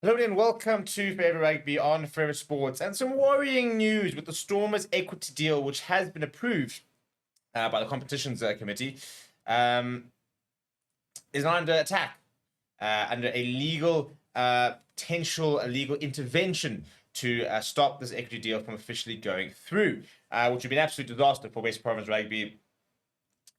Hello and welcome to Forever Rugby on Forever Sports, and some worrying news with the Stormers equity deal, which has been approved by the competitions committee, is now under attack, under a legal potential legal intervention to stop this equity deal from officially going through, which would be an absolute disaster for West Province Rugby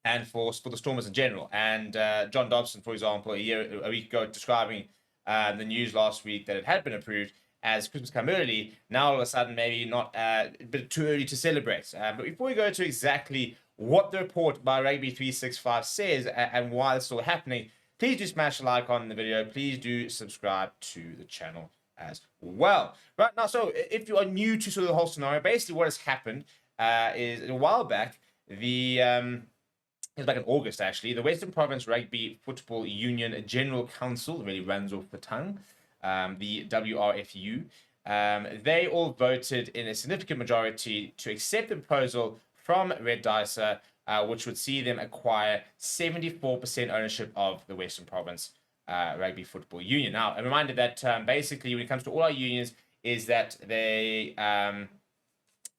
and for the Stormers in general. And John Dobson, for example, a week ago, describing the news last week that it had been approved as Christmas come early. Now, all of a sudden, maybe not a bit too early to celebrate. But before we go to exactly what the report by Rugby 365 says and why this is all happening, please do smash a like on the video. Please do subscribe to the channel as well. Right now, so if you are new to sort of the whole scenario, basically what has happened is a while back, it was back in August, actually. The Western Province Rugby Football Union General Council, really runs off the tongue, the WRFU, they all voted in a significant majority to accept the proposal from Red Dicer, which would see them acquire 74% ownership of the Western Province Rugby Football Union. Now, a reminder that basically when it comes to all our unions is that they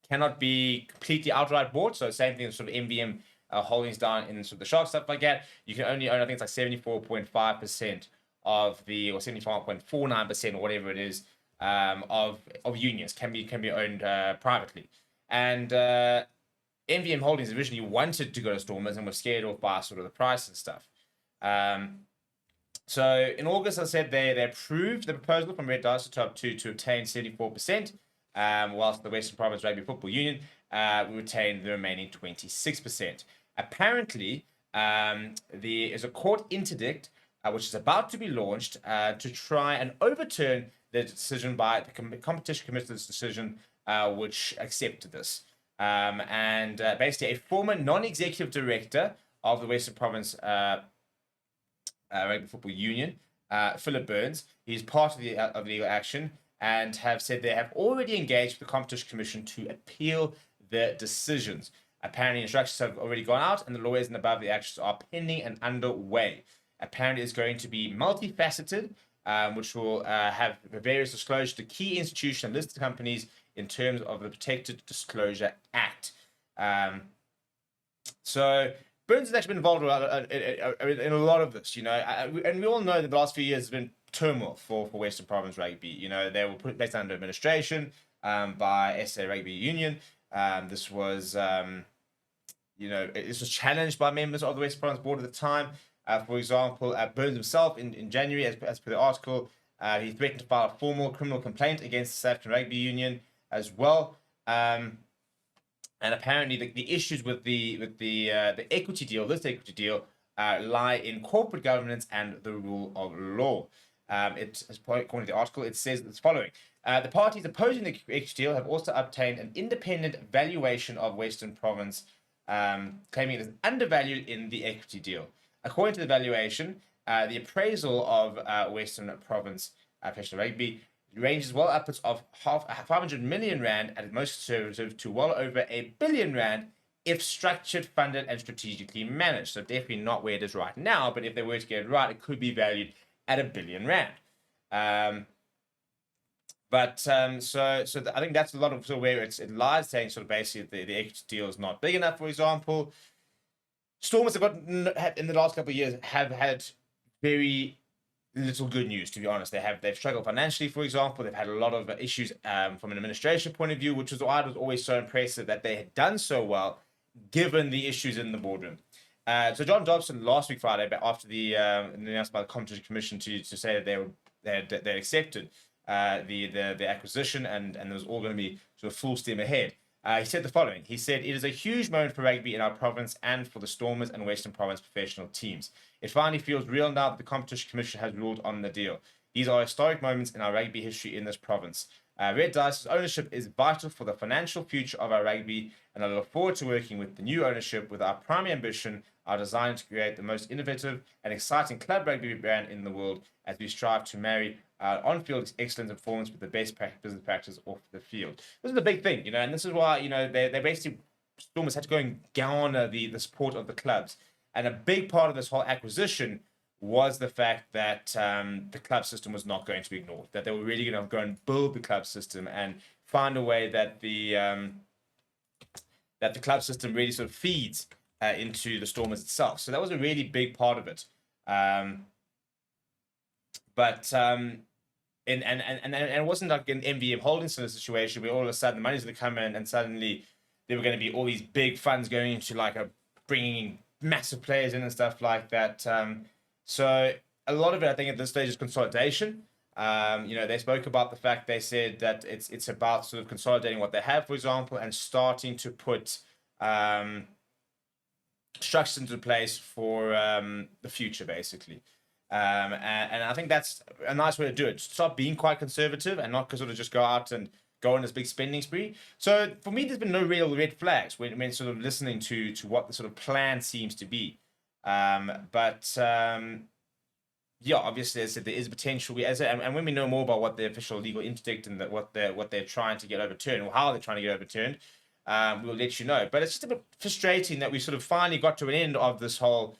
cannot be completely outright bought. So same thing as sort of MVM holdings down in sort of the Shark stuff like that. You can only own, I think it's like 74.5% of the, or 75.49% or whatever it is, of unions can be owned privately. And MVM Holdings originally wanted to go to Stormers and were scared off by sort of the price and stuff. So in August, as I said, they approved the proposal from Red Dice to obtain 74%, whilst the Western Province Rugby Football Union retained the remaining 26%. Apparently, there is a court interdict which is about to be launched to try and overturn the decision by the competition committee's decision, which accepted this. And basically, a former non-executive director of the Western Province Rugby Football Union, Philip Burns, he's part of the legal action, and have said they have already engaged with the Competition Commission to appeal the decisions. Apparently, instructions have already gone out, and the lawyers and above the actions are pending and underway. Apparently, it's going to be multifaceted, which will have various disclosures to key institutions and listed companies in terms of the Protected Disclosure Act. So Burns has actually been involved in a lot of this, you know, and we all know that the last few years has been turmoil for Western Province Rugby. You know, they were placed under administration by SA Rugby Union. This was, this was challenged by members of the Western Province board at the time. For example, Burns himself in January, as per the article, he threatened to file a formal criminal complaint against the South African Rugby Union as well. And apparently, the issues with the equity deal, this equity deal, lie in corporate governance and the rule of law. According to the article, it says the following. The parties opposing the equity deal have also obtained an independent valuation of Western Province, claiming it is undervalued in the equity deal. According to the valuation, the appraisal of Western Province Professional Rugby ranges well upwards of 500 million rand at its most conservative to well over R1 billion if structured, funded, and strategically managed. So definitely not where it is right now, but if they were to get it right, it could be valued at R1 billion. So I think that's a lot of sort of where it lies, saying sort of basically the equity deal is not big enough. For example, Stormers have in the last couple of years have had very little good news, to be honest. They've struggled financially, for example. They've had a lot of issues from an administration point of view, which was why it was always so impressive that they had done so well, given the issues in the boardroom. So John Dobson last week Friday, after the announcement by the Competition Commission to say that they accepted the acquisition and it was all going to be sort of full steam ahead. He said the following. He said, "It is a huge moment for rugby in our province and for the Stormers and Western Province professional teams. It finally feels real now that the Competition Commission has ruled on the deal. These are historic moments in our rugby history in this province. Red Dice's ownership is vital for the financial future of our rugby, and I look forward to working with the new ownership with our primary ambition, our desire to create the most innovative and exciting club rugby brand in the world as we strive to marry on-field excellence and performance with the best business practice off the field." This is a big thing, you know, and this is why, you know, they basically, Stormers had to go and garner the support of the clubs. And a big part of this whole acquisition was the fact that the club system was not going to be ignored, that they were really going to go and build the club system and find a way that the club system really sort of feeds into the Stormers itself. So that was a really big part of it. And it wasn't like an MVM holding sort of situation where all of a sudden the money's going to come in and suddenly there were going to be all these big funds going into like bringing massive players in and stuff like that. So a lot of it, I think, at this stage is consolidation. They spoke about the fact, they said that it's about sort of consolidating what they have, for example, and starting to put structures into place for the future, basically. And I think that's a nice way to do it. Stop being quite conservative and not sort of just go out and go on this big spending spree. So for me, there's been no real red flags when sort of listening to what the sort of plan seems to be. Yeah, obviously, as I said, there is potential. And when we know more about what the official legal interdict and what they're trying to get overturned, or how they're trying to get overturned, we'll let you know. But it's just a bit frustrating that we sort of finally got to an end of this whole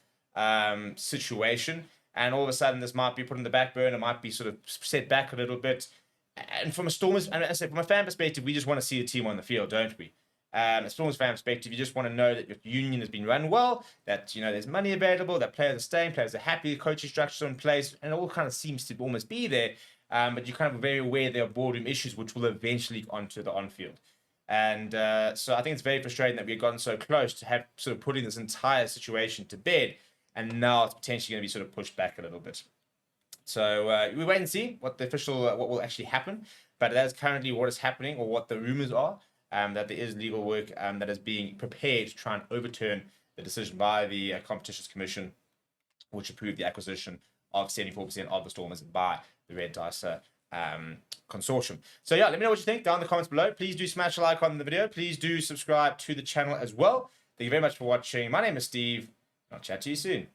situation. And all of a sudden, this might be put on the back burner, might be sort of set back a little bit. And from a Stormers, and as I said, from a fan perspective, we just want to see the team on the field, don't we? A Stormers fan perspective, you just want to know that your union has been run well, that there's money available, that players are staying, players are happy, the coaching structures are in place, and it all kind of seems to almost be there. But you're kind of very aware there are boardroom issues which will eventually onto the on-field. And so I think it's very frustrating that we've gotten so close to have sort of putting this entire situation to bed. And now it's potentially going to be sort of pushed back a little bit. So we wait and see what what will actually happen. But that's currently what is happening, or what the rumors are, that there is legal work that is being prepared to try and overturn the decision by the Competitions Commission, which approved the acquisition of 74% of the Stormers by the Red Dice Consortium. So yeah, let me know what you think down in the comments below. Please do smash a like on the video. Please do subscribe to the channel as well. Thank you very much for watching. My name is Steve. I'll chat to you soon.